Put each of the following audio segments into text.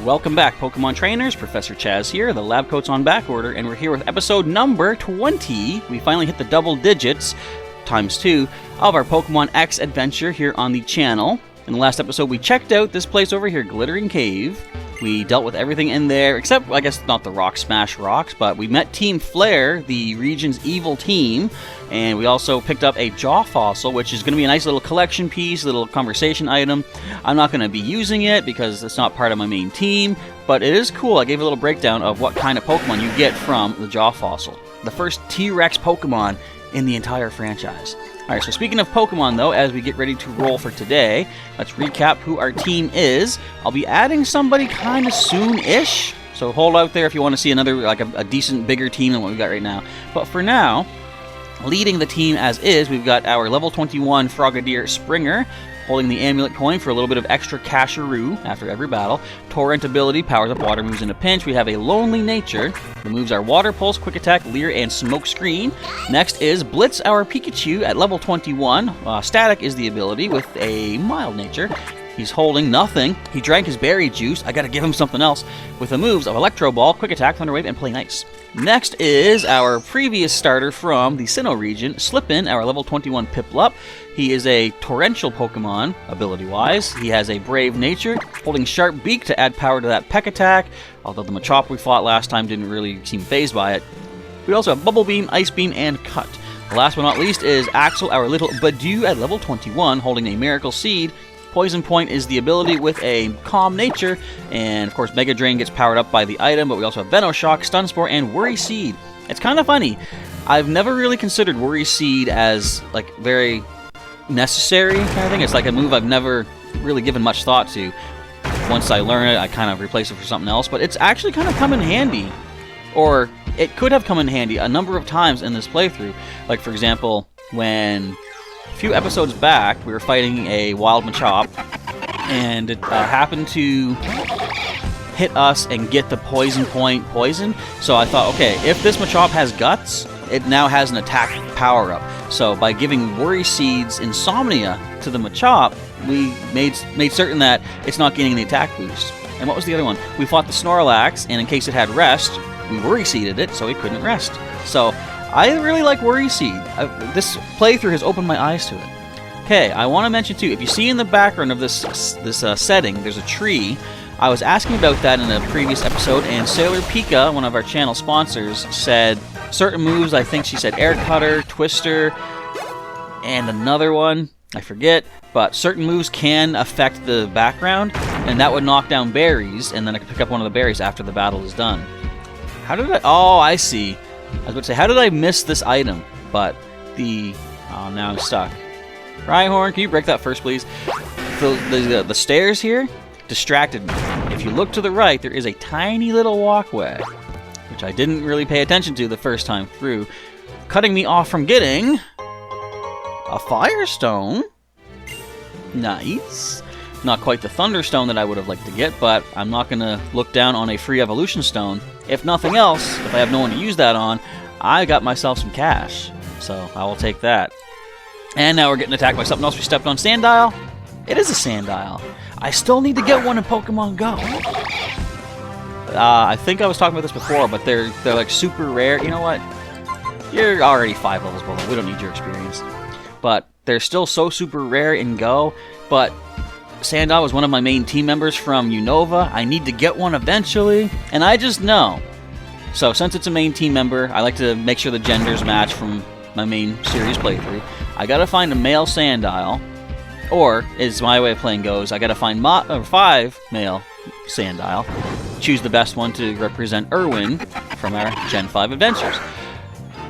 Welcome back, Pokemon trainers. Professor Chaz here. The lab coat's on back order, and we're here with episode number 20. We finally hit the double digits, ×2, of our Pokemon X adventure here on the channel. In the last episode, we checked out this place over here, Glittering Cave. We dealt with everything in there, except, I guess, not the Rock Smash Rocks, but we met Team Flare, the region's evil team, and we also picked up a Jaw Fossil, which is going to be a nice little collection piece, little conversation item. I'm not going to be using it because it's not part of my main team, but it is cool. I gave a little breakdown of what kind of Pokemon you get from the Jaw Fossil. The first T-Rex Pokemon in the entire franchise. Alright, so speaking of Pokemon, though, as we get ready to roll for today, let's recap who our team is. I'll be adding somebody kind of soon-ish, so hold out there if you want to see another, like a decent, bigger team than what we've got right now. But for now, leading the team as is, we've got our level 21 Frogadier Springer, holding the amulet coin for a little bit of extra casharoo after every battle. Torrent ability powers up water moves in a pinch. We have a Lonely Nature. The moves are Water Pulse, Quick Attack, Leer, and Smoke Screen. Next is Blitz, our Pikachu at level 21. Static is the ability with a mild nature. He's holding nothing. He drank his berry juice. I gotta give him something else. With the moves of Electro Ball, Quick Attack, Thunder Wave, and Play Nice. Next is our previous starter from the Sinnoh region, Slippin, our level 21 Piplup. He is a torrential Pokemon, ability-wise. He has a brave nature, holding Sharp Beak to add power to that Peck Attack, although the Machop we fought last time didn't really seem fazed by it. We also have Bubble Beam, Ice Beam, and Cut. Last but not least is Axel, our little Badoo at level 21, holding a Miracle Seed. Poison Point is the ability with a calm nature, and of course Mega Drain gets powered up by the item, but we also have Venoshock, Stun Spore, and Worry Seed. It's kind of funny. I've never really considered Worry Seed as like very necessary kind of thing. It's like a move I've never really given much thought to. Once I learn it, I kind of replace it for something else, but it's actually kind of come in handy. Or it could have come in handy a number of times in this playthrough. Like, for example, when a few episodes back, we were fighting a wild Machop, and it happened to hit us and get the Poison Point poison. So I thought, okay, if this Machop has Guts, it now has an attack power-up. So by giving Worry Seeds Insomnia to the Machop, we made certain that it's not getting the attack boost. And what was the other one? We fought the Snorlax, and in case it had Rest, we Worry Seeded it so it couldn't rest. So I really like Worry Seed. This playthrough has opened my eyes to it. Okay, I want to mention too, if you see in the background of this setting, there's a tree. I was asking about that in a previous episode, and Sailor Pika, one of our channel sponsors, said certain moves, I think she said Air Cutter, Twister, and another one, I forget, but certain moves can affect the background, and that would knock down berries, and then I could pick up one of the berries after the battle is done. How did I... Oh, I see. I was about to say, how did I miss this item? But the... Oh, now I'm stuck. Rhyhorn, can you break that first, please? The stairs here distracted me. If you look to the right, there is a tiny little walkway, which I didn't really pay attention to the first time through, cutting me off from getting a Firestone. Nice. Not quite the Thunderstone that I would have liked to get, but I'm not going to look down on a free Evolution Stone. If nothing else, if I have no one to use that on, I got myself some cash. So I will take that. And now we're getting attacked by something else. We stepped on Sandile. It is a Sandile. I still need to get one in Pokemon Go. I think I was talking about this before, but they're like super rare. You know what? You're already 5 levels below. We don't need your experience. But they're still so super rare in Go. But Sandile was one of my main team members from Unova. I need to get one eventually, and I just know. So since it's a main team member, I like to make sure the genders match from my main series playthrough. I gotta find a male Sandile, or, as my way of playing goes, I gotta find 5 male Sandile, choose the best one to represent Irwin from our Gen 5 adventures.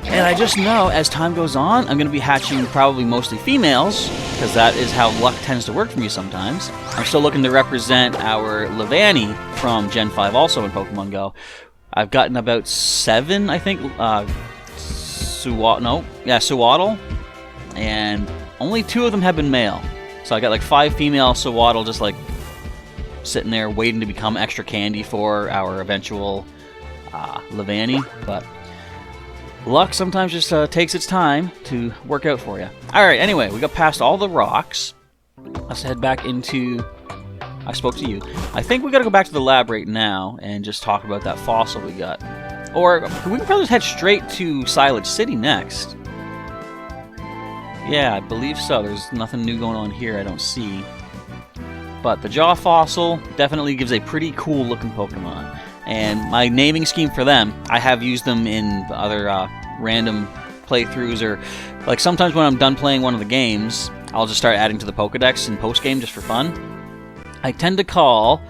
And I just know, as time goes on, I'm going to be hatching probably mostly females, because that is how luck tends to work for me sometimes. I'm still looking to represent our Levani from Gen 5 also in Pokemon Go. I've gotten about 7, I think, Suwaddle, and only 2 of them have been male. So I got like 5 female Suwaddle just like sitting there waiting to become extra candy for our eventual Levani, but luck sometimes just takes its time to work out for you. Alright, anyway, we got past all the rocks. Let's head back into I spoke to you. I think we gotta go back to the lab right now and just talk about that fossil we got. Or we can probably just head straight to Silage City next. Yeah, I believe so. There's nothing new going on here I don't see. But the jaw fossil definitely gives a pretty cool looking Pokemon. And my naming scheme for them, I have used them in other random playthroughs, or like sometimes when I'm done playing one of the games, I'll just start adding to the Pokedex in post-game just for fun. I tend to call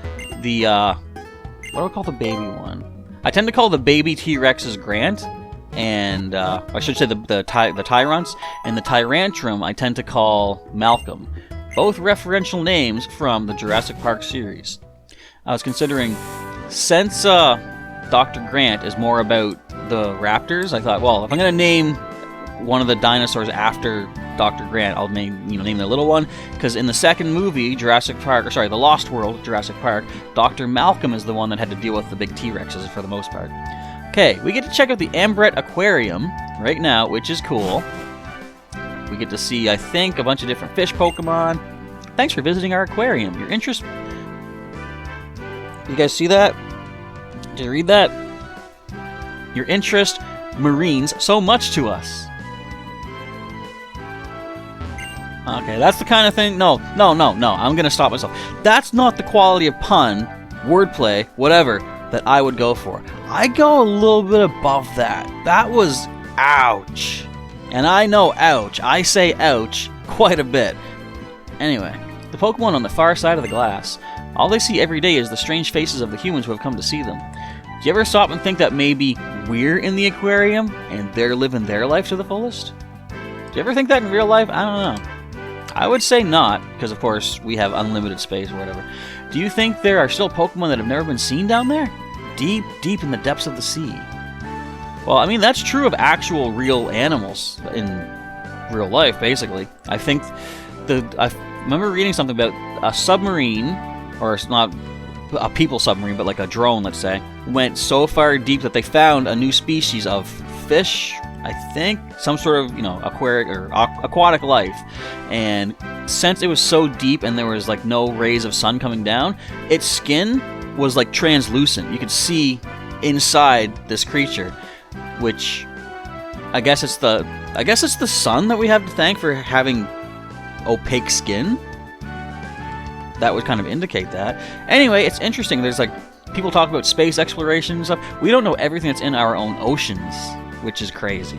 the, what do I call the baby one? I tend to call the baby T-Rex's Grant, and I should say the Tyrants, and the Tyrantrum I tend to call Malcolm. Both referential names from the Jurassic Park series. I was considering, since Dr. Grant is more about the raptors, I thought, well, if I'm going to name one of the dinosaurs after Dr. Grant, I'll name the little one, because in the second movie, Jurassic Park, or sorry, The Lost World, Jurassic Park, Dr. Malcolm is the one that had to deal with the big T-Rexes for the most part. Okay, we get to check out the Ambret Aquarium right now, which is cool. We get to see, I think, a bunch of different fish Pokemon. Thanks for visiting our aquarium. Your interest... You guys see that? Did you read that? Your interest means so much to us. Okay, that's the kind of thing... No. I'm going to stop myself. That's not the quality of pun, wordplay, whatever, that I would go for. I go a little bit above that. That was ouch. And I know ouch. I say ouch quite a bit. Anyway, the Pokemon on the far side of the glass. All they see every day is the strange faces of the humans who have come to see them. Do you ever stop and think that maybe we're in the aquarium and they're living their life to the fullest? Do you ever think that in real life? I don't know. I would say not, because of course we have unlimited space or whatever. Do you think there are still Pokemon that have never been seen down there? Deep, deep in the depths of the sea. Well, I mean, that's true of actual real animals in real life, basically. I think I remember reading something about a submarine, or it's not a people submarine, but like a drone, let's say, went so far deep that they found a new species of fish, I think, some sort of, aquatic life. And since it was so deep and there was like no rays of sun coming down, its skin was like translucent. You could see inside this creature. Which, I guess it's the sun that we have to thank for having opaque skin. That would kind of indicate that. Anyway, it's interesting. There's like, people talk about space exploration and stuff. We don't know everything that's in our own oceans, which is crazy.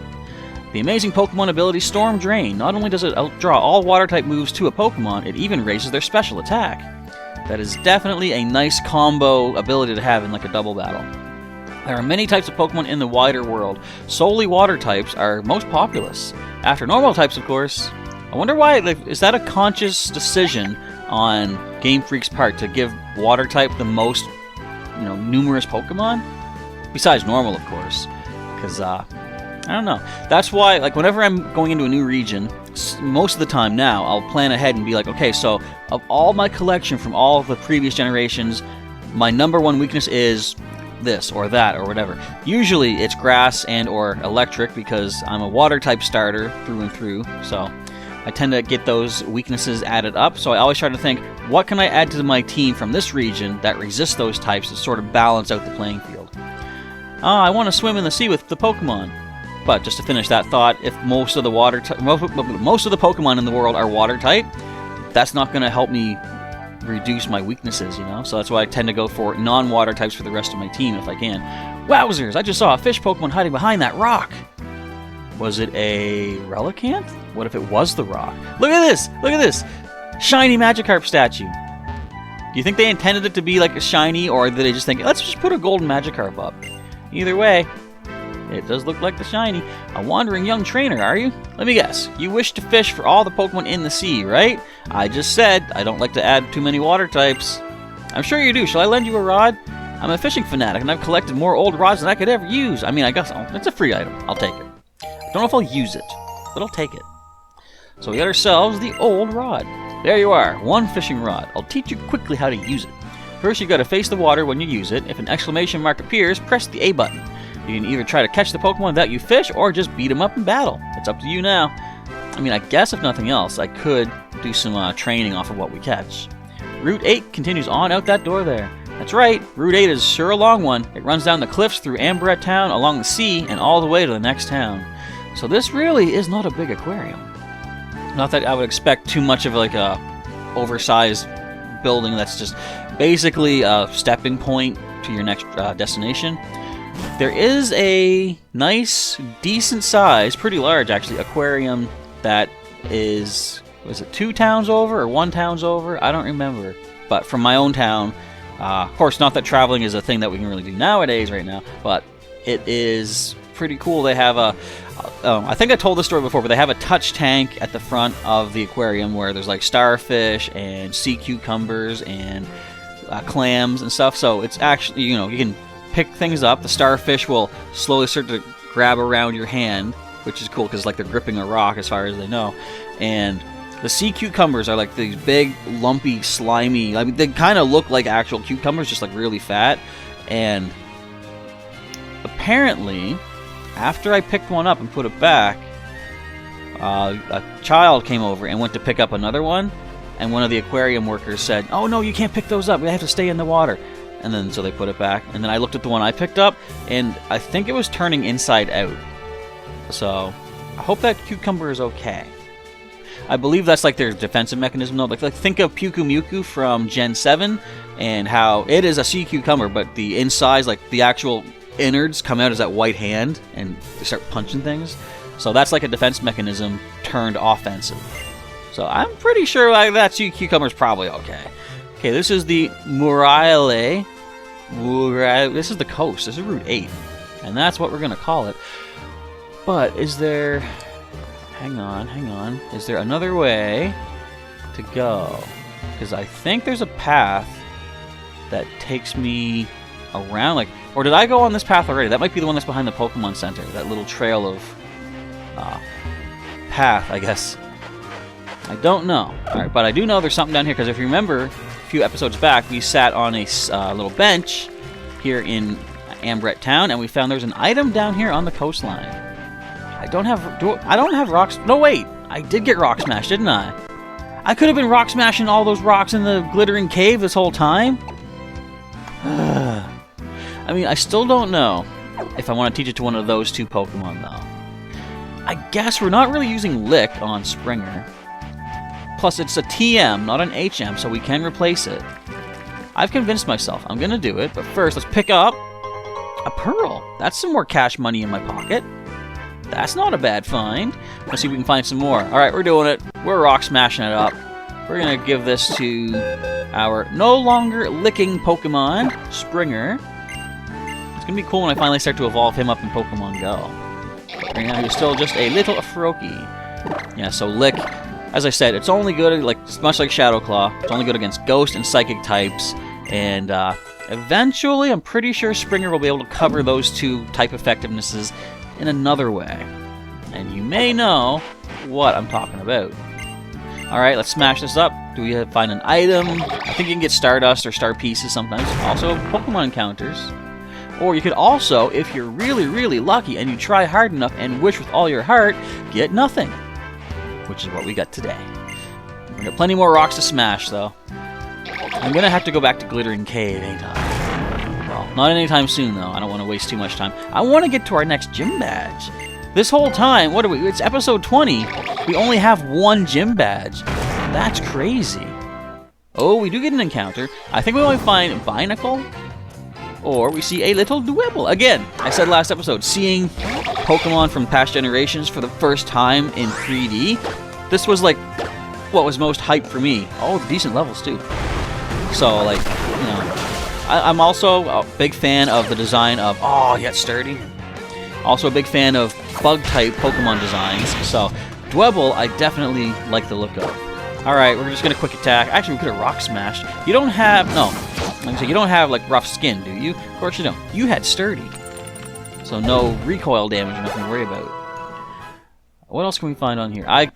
The amazing Pokemon ability Storm Drain. Not only does it outdraw all water-type moves to a Pokemon, it even raises their special attack. That is definitely a nice combo ability to have in like a double battle. There are many types of Pokemon in the wider world. Solely water types are most populous. After normal types, of course. I wonder why, is that a conscious decision on Game Freak's part to give water type the most, numerous Pokemon? Besides normal, of course. Because, I don't know. That's why, like, whenever I'm going into a new region, most of the time now, I'll plan ahead and be like, okay, so of all my collection from all of the previous generations, my number one weakness is this or that or whatever. Usually it's grass and or electric, because I'm a water type starter through and through, so I tend to get those weaknesses added up. So I always try to think, what can I add to my team from this region that resists those types to sort of balance out the playing field. I want to swim in the sea with the Pokemon. But just to finish that thought, if most of the most of the Pokemon in the world are water type, that's not going to help me reduce my weaknesses, So that's why I tend to go for non-water types for the rest of my team if I can. Wowzers! I just saw a fish Pokemon hiding behind that rock. Was it a Relicanth? What if it was the rock? Look at this! Look at this! Shiny Magikarp statue. Do you think they intended it to be like a shiny, or did they just think, let's just put a golden Magikarp up? Either way, it does look like the shiny. A wandering young trainer, are you? Let me guess. You wish to fish for all the Pokemon in the sea, right? I just said I don't like to add too many water types. I'm sure you do. Shall I lend you a rod? I'm a fishing fanatic, and I've collected more old rods than I could ever use. I mean, I guess it's a free item. I'll take it. Don't know if I'll use it, but I'll take it. So we got ourselves the old rod. There you are, one fishing rod. I'll teach you quickly how to use it. First, you've got to face the water when you use it. If an exclamation mark appears, press the A button. You can either try to catch the Pokemon that you fish, or just beat them up in battle. It's up to you now. I mean, I guess if nothing else, I could do some training off of what we catch. Route 8 continues on out that door there. That's right, Route 8 is sure a long one. It runs down the cliffs through Amberette Town, along the sea, and all the way to the next town. So this really is not a big aquarium. Not that I would expect too much of like a oversized building that's just basically a stepping point to your next destination. There is a nice, decent size, pretty large actually, aquarium that is, was it 2 towns over or 1 town's over? I don't remember. But from my own town, of course, not that traveling is a thing that we can really do nowadays right now, but it is pretty cool. They have a, I think I told this story before, but they have a touch tank at the front of the aquarium where there's like starfish and sea cucumbers and clams and stuff. So it's actually, you know, you can pick things up. The starfish will slowly start to grab around your hand, which is cool because like they're gripping a rock as far as they know. And the sea cucumbers are like these big, lumpy, slimy, I mean, they kind of look like actual cucumbers, just like really fat. And apparently, after I picked one up and put it back, a child came over and went to pick up another one, and one of the aquarium workers said, "Oh no, you can't pick those up, they have to stay in the water." And then so they put it back, and then I looked at the one I picked up, and I think it was turning inside out. So I hope that cucumber is okay. I believe that's like their defensive mechanism though. Like think of Puku Muku from Gen 7 and how it is a sea cucumber, but the insides, like the actual innards, come out as that white hand and they start punching things. So that's like a defense mechanism turned offensive. So I'm pretty sure like that sea cucumber is probably okay. Okay, this is the Muraile. This is the coast. This is Route 8. And that's what we're going to call it. But is there... Hang on. Is there another way to go? Because I think there's a path that takes me around, like... Or did I go on this path already? That might be the one that's behind the Pokemon Center. That little trail of... path, I guess. I don't know. Alright, but I do know there's something down here, because if you remember, a few episodes back, we sat on a little bench here in Amberette Town, and we found there's an item down here on the coastline. I don't have rocks. No, wait. I did get rock smashed, didn't I? I could have been rock smashing all those rocks in the glittering cave this whole time. I mean, I still don't know if I want to teach it to one of those 2 Pokemon, though. I guess we're not really using Lick on Springer. Plus, it's a TM, not an HM, so we can replace it. I've convinced myself I'm going to do it, but first, let's pick up a Pearl. That's some more cash money in my pocket. That's not a bad find. Let's see if we can find some more. Alright, we're doing it. We're rock smashing it up. We're going to give this to our no longer licking Pokemon, Springer. It's going to be cool when I finally start to evolve him up in Pokemon Go. Right now, he's still just a little Froakie. Yeah, so Lick, as I said, it's only good, like much like Shadow Claw, it's only good against Ghost and Psychic types. And eventually, I'm pretty sure Springer will be able to cover those 2 type effectivenesses in another way. And you may know what I'm talking about. Alright, let's smash this up. Do we find an item? I think you can get Stardust or Star Pieces sometimes. Also, Pokemon encounters. Or you could also, if you're really, really lucky and you try hard enough and wish with all your heart, get nothing. Which is what we got today. We got plenty more rocks to smash, though. I'm gonna have to go back to Glittering Cave, ain't I? Well, not anytime soon, though. I don't want to waste too much time. I want to get to our next gym badge. This whole time, what are we? It's episode 20. We only have 1 gym badge. That's crazy. Oh, we do get an encounter. I think we only find Binacle. Or we see a little Dwebble. Again, I said last episode, seeing Pokemon from past generations for the first time in 3D. This was like what was most hype for me. Oh, decent levels too. So, like, you know, I'm also a big fan of the design of, oh, yeah, it's sturdy. Also a big fan of bug-type Pokemon designs. So, Dwebble, I definitely like the look of. Alright, we're just going to quick attack. Actually, we could have Rock Smashed. You don't have, no, like I said, you don't have, like, rough skin, do you? Of course you don't. You had sturdy. So no recoil damage, nothing to worry about. What else can we find on here? I'm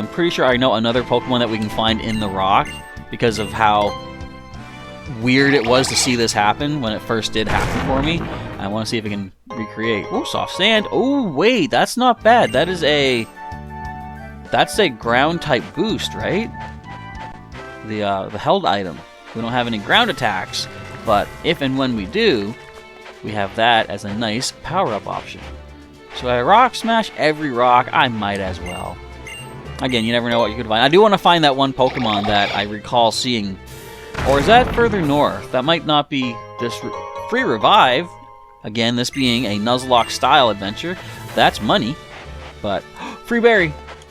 pretty sure I know another Pokemon that we can find in the rock because of how weird it was to see this happen when it first did happen for me. I want to see if I can recreate. Oh, soft sand. Oh, wait, that's not bad. That's a ground type boost, right? the held item. We don't have any ground attacks, but if and when we do, we have that as a nice power-up option. So I rock smash every rock. I might as well. Again, you never know what you could find. I do want to find that one Pokemon that I recall seeing. Or is that further north? That might not be this free revive. Again, this being a Nuzlocke-style adventure. That's money. But, free berry.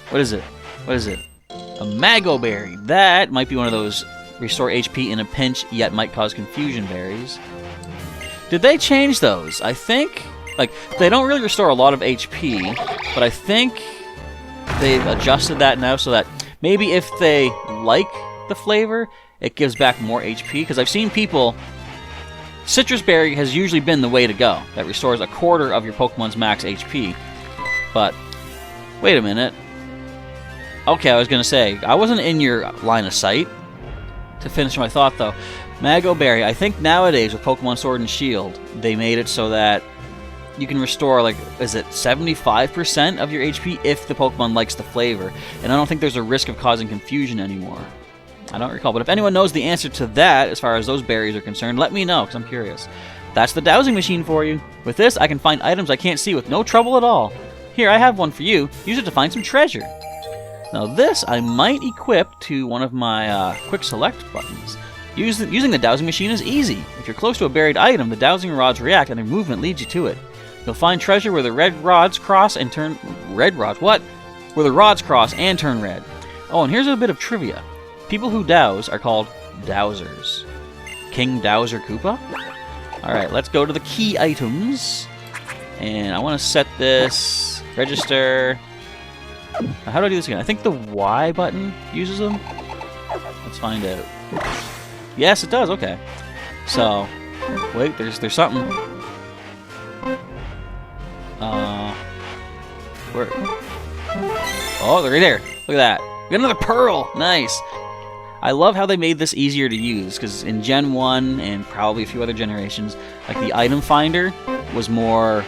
What is it? What is it? A Mago Berry. That might be one of those restore HP in a pinch, yet might cause confusion berries. Did they change those? I think, like, they don't really restore a lot of HP, but I think they've adjusted that now so that maybe if they like the flavor, it gives back more HP. Because I've seen people, Citrus Berry has usually been the way to go. That restores a quarter of your Pokemon's max HP. But, wait a minute. Okay, I was going to say, I wasn't in your line of sight. To finish my thought, though, Mago Berry, I think nowadays with Pokemon Sword and Shield, they made it so that you can restore, like, is it 75% of your HP if the Pokemon likes the flavor. And I don't think there's a risk of causing confusion anymore. I don't recall, but if anyone knows the answer to that as far as those berries are concerned, let me know, because I'm curious. That's the Dowsing Machine for you. With this, I can find items I can't see with no trouble at all. Here, I have one for you. Use it to find some treasure. Now this I might equip to one of my quick select buttons. Using the Dowsing Machine is easy. If you're close to a buried item, the dowsing rods react and their movement leads you to it. You'll find treasure where the red rods cross and turn... Red rods? What? Where the rods cross and turn red. Oh, and here's a bit of trivia. People who douse are called dowsers. King Dowser Koopa? Alright, let's go to the key items. And I want to set this... Register... How do I do this again? I think the Y button uses them. Let's find out. Yes, it does. Okay. So, wait. There's something. Where? Oh, they're right there. Look at that. We got another pearl. Nice. I love how they made this easier to use, because in Gen 1 and probably a few other generations, like the item finder was more.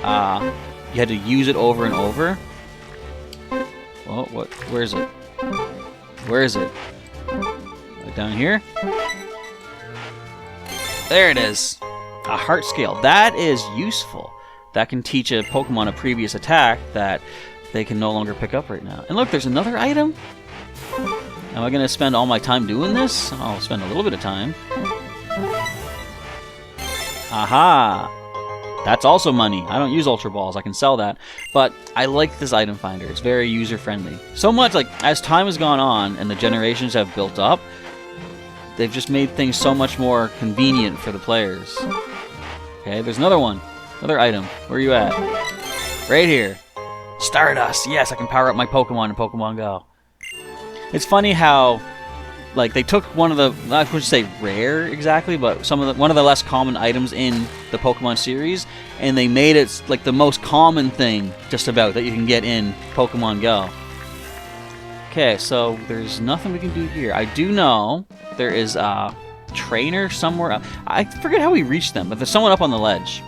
You had to use it over and over. Oh, what? Where is it? Where is it? Right down here? There it is! A heart scale. That is useful. That can teach a Pokemon a previous attack that they can no longer pick up right now. And look, there's another item? Am I going to spend all my time doing this? I'll spend a little bit of time. Aha! That's also money. I don't use Ultra Balls. I can sell that. But I like this item finder. It's very user-friendly. So much, like, as time has gone on and the generations have built up, they've just made things so much more convenient for the players. Okay, there's another one. Another item. Where are you at? Right here. Stardust. Yes, I can power up my Pokemon in Pokemon Go. It's funny how... Like, they took one of the, I wouldn't say rare exactly, but one of the less common items in the Pokemon series, and they made it like the most common thing just about that you can get in Pokemon Go. Okay, so there's nothing we can do here. I do know there is a trainer somewhere. I forget how we reached them, but there's someone up on the ledge.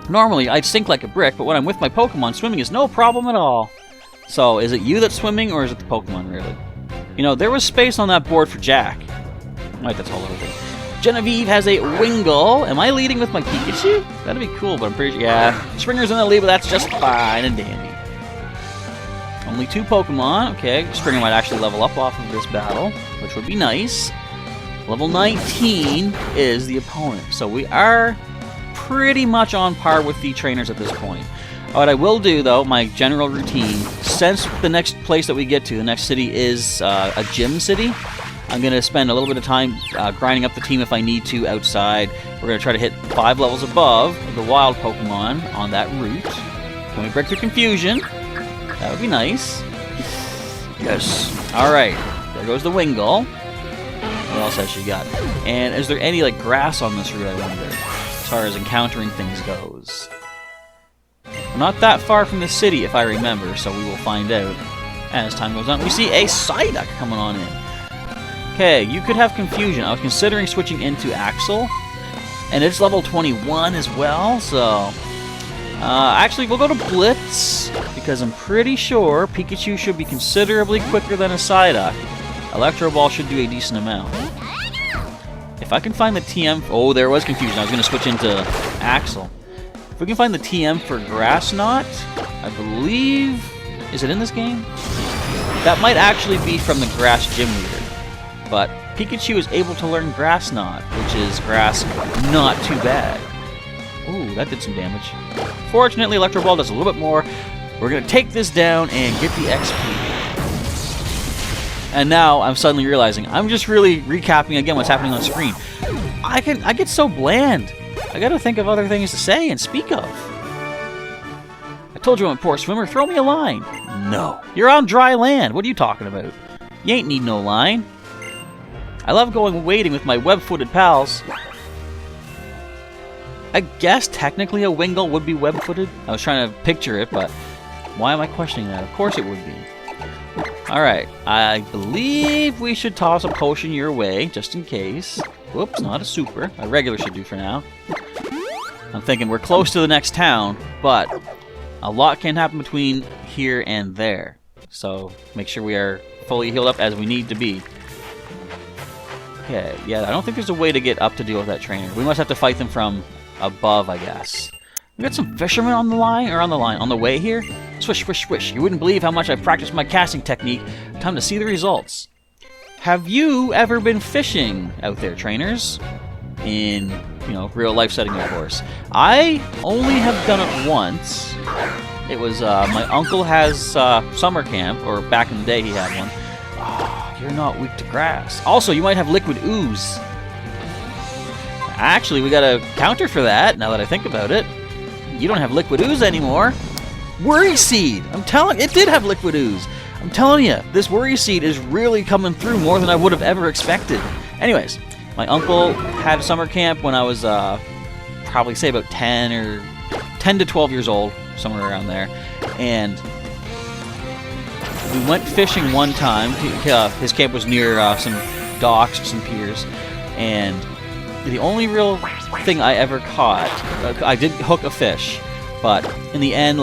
Normally, I'd sink like a brick, but when I'm with my Pokemon, swimming is no problem at all. So, is it you that's swimming, or is it the Pokemon, really? You know, there was space on that board for Jack. Right, that's all over there. Genevieve has a Wingull. Am I leading with my Pikachu? That'd be cool, but I'm pretty sure... Yeah, Springer's in the lead, but that's just fine and dandy. Only 2 Pokemon. Okay, Springer might actually level up off of this battle, which would be nice. Level 19 is the opponent, so we are pretty much on par with the trainers at this point. What I will do, though, my general routine, since the next place that we get to, the next city is a gym city, I'm going to spend a little bit of time grinding up the team if I need to outside. We're going to try to hit 5 levels above the wild Pokemon on that route. Can we break through confusion? That would be nice. Yes. Alright. There goes the Wingull. What else has she got? And is there any, like, grass on this route, I wonder, as far as encountering things goes? We're not that far from the city, if I remember, so we will find out as time goes on. We see a Psyduck coming on in. Okay, you could have confusion. I was considering switching into Axel, and it's level 21 as well, so... actually, we'll go to Blitz, because I'm pretty sure Pikachu should be considerably quicker than a Psyduck. Electro Ball should do a decent amount. If I can find the TM... Oh, there was confusion. I was going to switch into Axel. If we can find the TM for Grass Knot, I believe... Is it in this game? That might actually be from the Grass Gym Leader. But Pikachu is able to learn Grass Knot, which is Grass not too bad. Ooh, that did some damage. Fortunately, Electro Ball does a little bit more. We're going to take this down and get the XP. And now I'm suddenly realizing I'm just really recapping again what's happening on screen. I get so bland. I gotta think of other things to say and speak of. I told you I'm a poor swimmer, throw me a line. No. You're on dry land. What are you talking about? You ain't need no line. I love going wading with my web-footed pals. I guess technically a Wingull would be web-footed. I was trying to picture it, but why am I questioning that? Of course it would be. Alright, I believe we should toss a potion your way, just in case. Whoops, not a super. A regular should do for now. I'm thinking we're close to the next town, but a lot can happen between here and there. So, make sure we are fully healed up as we need to be. Okay, yeah, I don't think there's a way to get up to deal with that trainer. We must have to fight them from above, I guess. We got some fishermen on the line, on the way here. Swish, swish, swish. You wouldn't believe how much I've practiced my casting technique. Time to see the results. Have you ever been fishing out there, trainers? In, real life setting, of course. I only have done it once. It was, my uncle has summer camp, or back in the day he had one. Oh, you're not weak to grass. Also, you might have liquid ooze. Actually, we got a counter for that, now that I think about it. You don't have liquid ooze anymore. Worry Seed! I'm telling you, it did have liquid ooze. I'm telling you, this Worry Seed is really coming through more than I would have ever expected. Anyways, my uncle had a summer camp when I was probably say about 10 to 12 years old, somewhere around there. And we went fishing one time. His camp was near some docks, some piers, and the only real thing I ever caught, I did hook a fish, but in the end,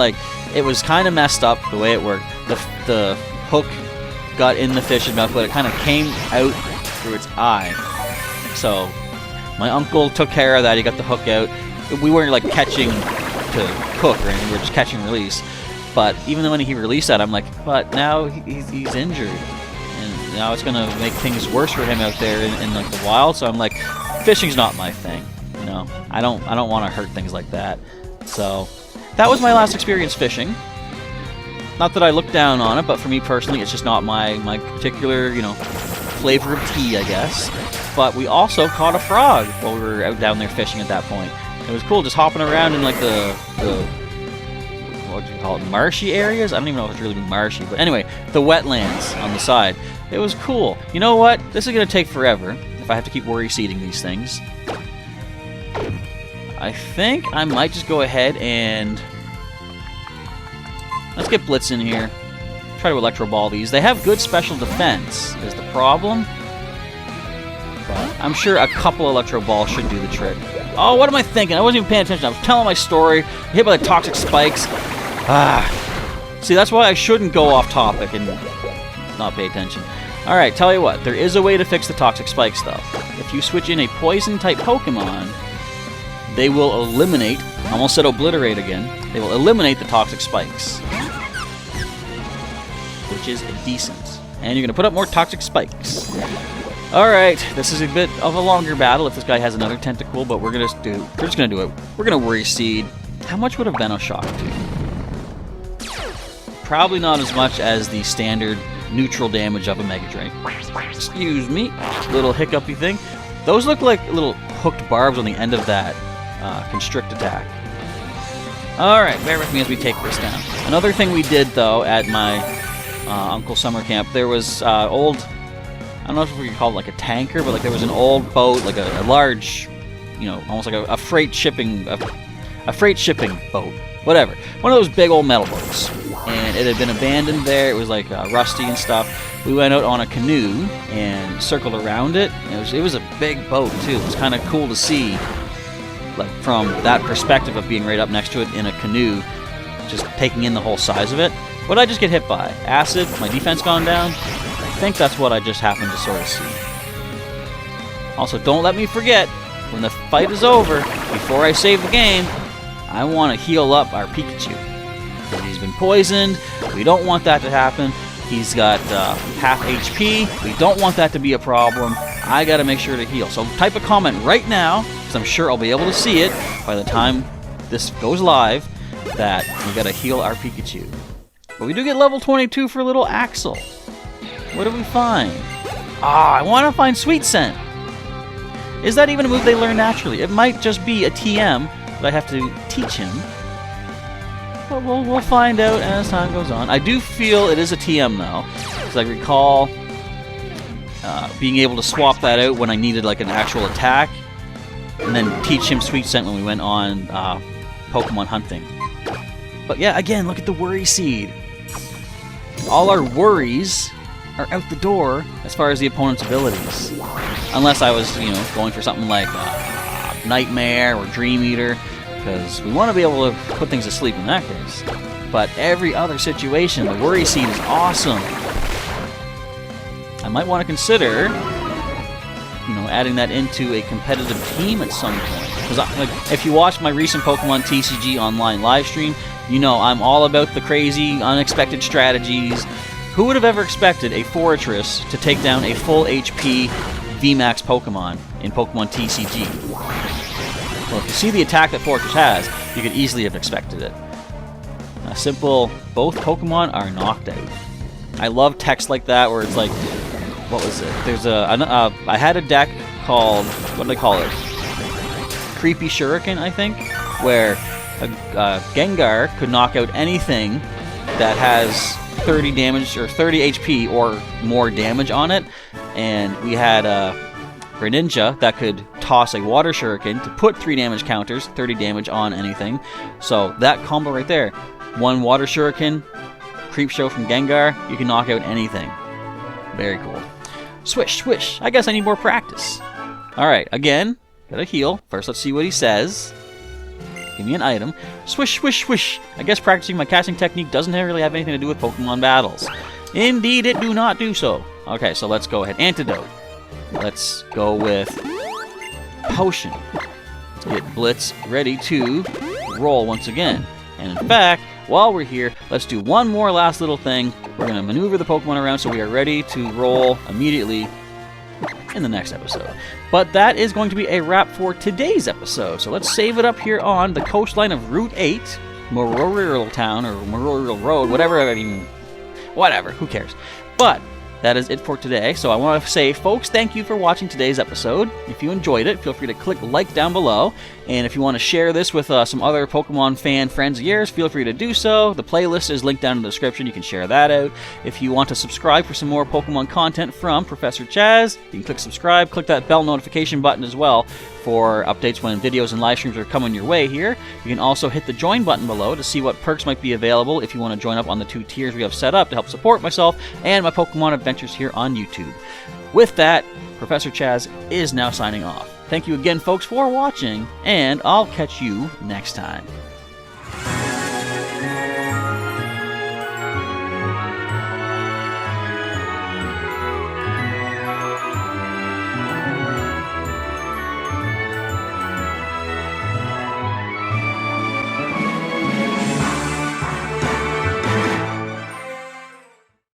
it was kind of messed up the way it worked. The hook got in the fish's mouth, but it kind of came out through its eye. So my uncle took care of that. He got the hook out. We weren't catching to cook or anything. We were just catch and release. But even when he released that, I'm like, but now he's injured, and now it's gonna make things worse for him out there in the wild. So I'm like, fishing's not my thing. I don't want to hurt things like that. So that was my last experience fishing. Not that I look down on it, but for me personally, it's just not my particular, flavor of tea, I guess. But we also caught a frog while we were out down there fishing at that point. It was cool just hopping around in the what do you call it, marshy areas? I don't even know if it's really marshy, but anyway, the wetlands on the side. It was cool. You know what? This is going to take forever if I have to keep worry seeding these things. I think I might just go ahead and let's get Blitz in here. Try to Electro Ball these. They have good special defense, is the problem. But I'm sure a couple Electro Balls should do the trick. Oh, what am I thinking? I wasn't even paying attention. I was telling my story. Hit by the toxic spikes. See, that's why I shouldn't go off topic and not pay attention. Alright, tell you what. There is a way to fix the toxic spikes, though. If you switch in a Poison-type Pokemon, they will eliminate, almost said obliterate again, they will eliminate the toxic spikes. Which is decent. And you're going to put up more toxic spikes. Alright, this is a bit of a longer battle if this guy has another Tentacool, but we're just going to do it. We're going to Worry Seed. How much would a Venoshock do? Probably not as much as the standard neutral damage of a Mega Drain. Excuse me, little hiccupy thing. Those look like little hooked barbs on the end of that Constrict attack. Alright, bear with me as we take this down. Another thing we did, though, at my Uncle Summer Camp, there was old, I don't know if we could call it a tanker, but there was an old boat, a large, almost like a freight shipping, a freight shipping boat. Whatever. One of those big old metal boats. And it had been abandoned there. It was rusty and stuff. We went out on a canoe and circled around it. It was a big boat too. It was kind of cool to see, from that perspective of being right up next to it in a canoe, just taking in the whole size of it. What did I just get hit by? Acid? My defense gone down? think that's what I just happened to sort of see. Also, don't let me forget, when the fight is over, before I save the game, I want to heal up our Pikachu. Because he's been poisoned, we don't want that to happen. He's got half HP, we don't want that to be a problem. I gotta make sure to heal. So type a comment right now, because I'm sure I'll be able to see it by the time this goes live, that we gotta heal our Pikachu. But we do get level 22 for little Axel. What do we find? I want to find Sweet Scent. Is that even a move they learn naturally? It might just be a TM that I have to teach him. But we'll find out as time goes on. I do feel it is a TM though, because I recall being able to swap that out when I needed like an actual attack, and then teach him Sweet Scent when we went on Pokemon hunting. But yeah, again, look at the Worry Seed. All our worries are out the door as far as the opponent's abilities. Unless I was, going for something like Nightmare or Dream Eater, because we want to be able to put things to sleep in that case. But every other situation, the Worry Seed is awesome. I might want to consider, adding that into a competitive team at some point. Because if you watch my recent Pokemon TCG online live stream, I'm all about the crazy, unexpected strategies. Who would have ever expected a Fortress to take down a full HP VMAX Pokemon in Pokemon TCG? Well, if you see the attack that Fortress has, you could easily have expected it. A simple, both Pokemon are knocked out. I love text like that where it's like, what was it? There's I had a deck called, what do they call it? Creepy Shuriken, I think, where Gengar could knock out anything that has 30 damage or 30 HP or more damage on it, and we had a Greninja that could toss a Water Shuriken to put 3 damage counters, 30 damage on anything. So that combo right there, one Water Shuriken, Creep Show from Gengar, you can knock out anything. Very cool. Swish, swish. I guess I need more practice. Alright, again, gotta heal. First, let's see what he says. Give me an item. Swish, swish, swish. I guess practicing my casting technique doesn't really have anything to do with Pokemon battles. Indeed, it do not do so. Okay, so let's go ahead. Antidote. Let's go with Potion. Get Blitz ready to roll once again. And in fact, while we're here, let's do one more last little thing. We're going to maneuver the Pokemon around so we are ready to roll immediately in the next episode. But that is going to be a wrap for today's episode. So let's save it up here on the coastline of Route 8, Memorial Town, or Memorial Road, whatever, who cares. But that is it for today. So I want to say, folks, thank you for watching today's episode. If you enjoyed it, feel free to click like down below. And if you want to share this with some other Pokemon fan friends of yours, feel free to do so. The playlist is linked down in the description. You can share that out. If you want to subscribe for some more Pokemon content from Professor Chaz, you can click subscribe. Click that bell notification button as well for updates when videos and live streams are coming your way here. You can also hit the join button below to see what perks might be available if you want to join up on the 2 tiers we have set up to help support myself and my Pokemon adventures here on YouTube. With that, Professor Chaz is now signing off. Thank you again, folks, for watching, and I'll catch you next time.